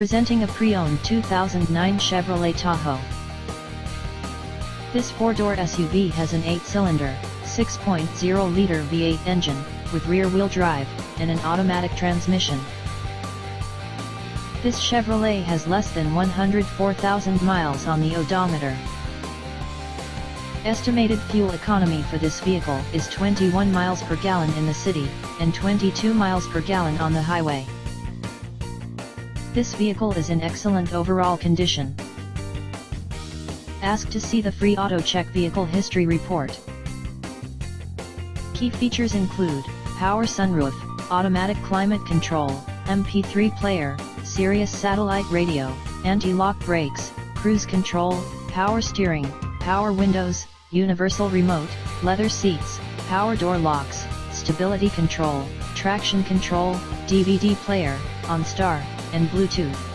Presenting a pre-owned 2009 Chevrolet Tahoe. This four-door SUV has an 8-cylinder, 6.0-liter V8 engine, with rear-wheel drive, and an automatic transmission. This Chevrolet has less than 104,000 miles on the odometer. Estimated fuel economy for this vehicle is 21 miles per gallon in the city, and 22 miles per gallon on the highway. This vehicle is in excellent overall condition. Ask to see the free AutoCheck Vehicle History Report. Key features include power sunroof, automatic climate control, MP3 player, Sirius satellite radio, anti-lock brakes, cruise control, power steering, power windows, universal remote, leather seats, power door locks, stability control, traction control, DVD player, OnStar, and Bluetooth.